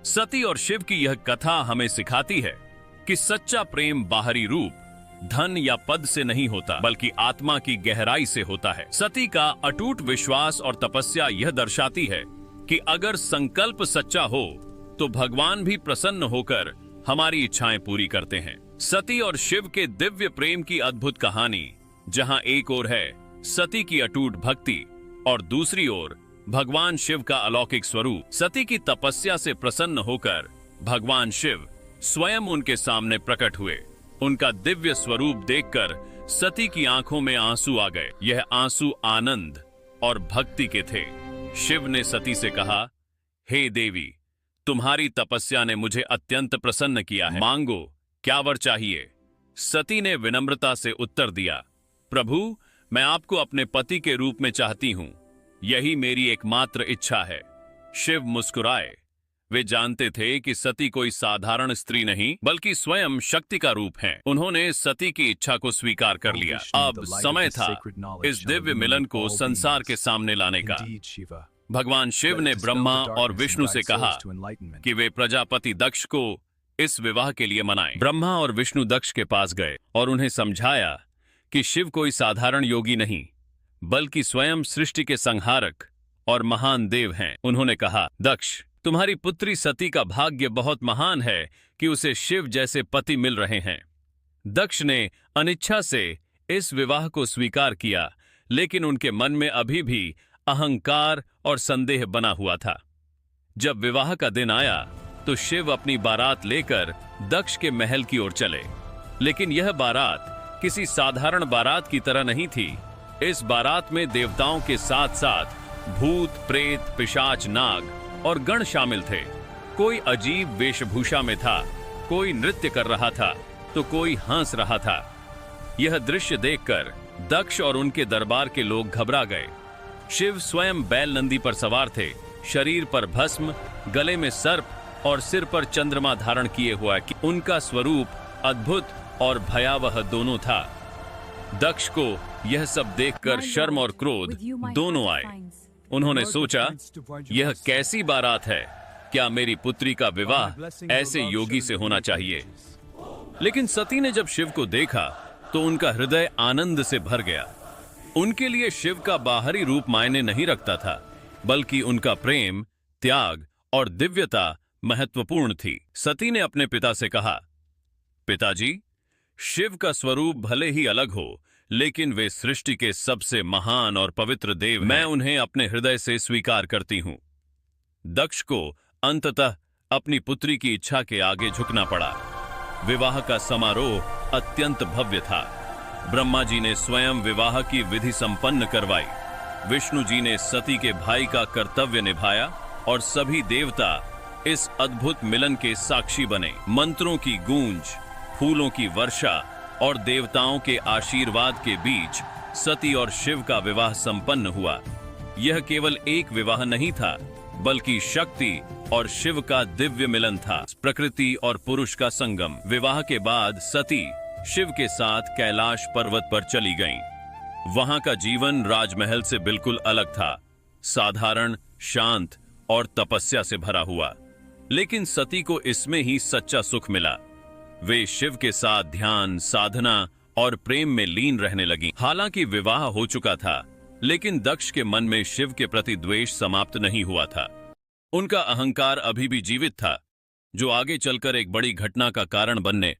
सती और शिव की यह कथा हमें सिखाती है कि सच्चा प्रेम बाहरी रूप, धन या पद से नहीं होता, बल्कि आत्मा की गहराई से होता है। सती का अटूट विश्वास और तपस्या यह दर्शाती है कि अगर संकल्प सच्चा हो तो भगवान भी प्रसन्न होकर हमारी इच्छाएं पूरी करते हैं। सती और शिव के दिव्य प्रेम की अद्भुत कहानी, जहां एक ओर है सती की अटूट भक्ति और दूसरी ओर भगवान शिव का अलौकिक स्वरूप। सती की तपस्या से प्रसन्न होकर भगवान शिव स्वयं उनके सामने प्रकट हुए। उनका दिव्य स्वरूप देखकर सती की आंखों में आंसू आ गए। यह आंसू आनंद और भक्ति के थे। शिव ने सती से कहा, हे देवी, तुम्हारी तपस्या ने मुझे अत्यंत प्रसन्न किया है। मांगो, क्या वर चाहिए? सती ने विनम्रता से उत्तर दिया, प्रभु, मैं आपको अपने पति के रूप में चाहती हूं। यही मेरी एकमात्र इच्छा है। शिव मुस्कुराए। वे जानते थे कि सती कोई साधारण स्त्री नहीं, बल्कि स्वयं शक्ति का रूप है। उन्होंने सती की इच्छा को स्वीकार कर लिया। अब समय था इस दिव्य मिलन को संसार के सामने लाने का। भगवान शिव ने ब्रह्मा और विष्णु से कहा कि वे प्रजापति दक्ष को इस विवाह के लिए मनाएं। ब्रह्मा और विष्णु दक्ष के पास गए और उन्हें समझाया कि शिव कोई साधारण योगी नहीं, बल्कि स्वयं सृष्टि के संहारक और महान देव हैं। उन्होंने कहा, दक्ष, तुम्हारी पुत्री सती का भाग्य बहुत महान है कि उसे शिव जैसे पति मिल रहे हैं। दक्ष ने अनिच्छा से इस विवाह को स्वीकार किया, लेकिन उनके मन में अभी भी अहंकार और संदेह बना हुआ था। जब विवाह का दिन आया तो शिव अपनी बारात लेकर दक्ष के महल की ओर चले। लेकिन यह बारात किसी साधारण बारात की तरह नहीं थी। इस बारात में देवताओं के साथ साथ भूत, प्रेत, पिशाच, नाग और गण शामिल थे। कोई अजीब वेशभूषा में था, कोई नृत्य कर रहा था तो कोई हंस रहा था। यह दृश्य देखकर दक्ष और उनके दरबार के लोग घबरा गए। शिव स्वयं बैल नंदी पर सवार थे, शरीर पर भस्म, गले में सर्प और सिर पर चंद्रमा धारण किए हुआ। उनका स्वरूप अद्भुत और भयावह दोनों था। दक्ष को यह सब देखकर शर्म और क्रोध दोनों आए। उन्होंने सोचा, यह कैसी बारात है? क्या मेरी पुत्री का विवाह ऐसे योगी से होना चाहिए? लेकिन सती ने जब शिव को देखा तो उनका हृदय आनंद से भर गया। उनके लिए शिव का बाहरी रूप मायने नहीं रखता था, बल्कि उनका प्रेम, त्याग और दिव्यता महत्वपूर्ण थी। सती ने अपने पिता से कहा, पिताजी, शिव का स्वरूप भले ही अलग हो, लेकिन वे सृष्टि के सबसे महान और पवित्र देव हैं। मैं उन्हें अपने हृदय से स्वीकार करती हूं। दक्ष को अंततः अपनी पुत्री की इच्छा के आगे झुकना पड़ा। विवाह का समारोह अत्यंत भव्य था। ब्रह्मा जी ने स्वयं विवाह की विधि संपन्न करवाई। विष्णु जी ने सती के भाई का कर्तव्य निभाया और सभी देवता इस अद्भुत मिलन के साक्षी बने। मंत्रों की गूंज, फूलों की वर्षा और देवताओं के आशीर्वाद के बीच सती और शिव का विवाह संपन्न हुआ। यह केवल एक विवाह नहीं था, बल्कि शक्ति और शिव का दिव्य मिलन था, प्रकृति और पुरुष का संगम। विवाह के बाद सती शिव के साथ कैलाश पर्वत पर चली गईं। वहां का जीवन राजमहल से बिल्कुल अलग था, साधारण, शांत और तपस्या से भरा हुआ। लेकिन सती को इसमें ही सच्चा सुख मिला। वे शिव के साथ ध्यान, साधना और प्रेम में लीन रहने लगी। हालांकि विवाह हो चुका था, लेकिन दक्ष के मन में शिव के प्रति द्वेष समाप्त नहीं हुआ था। उनका अहंकार अभी भी जीवित था, जो आगे चलकर एक बड़ी घटना का कारण बनने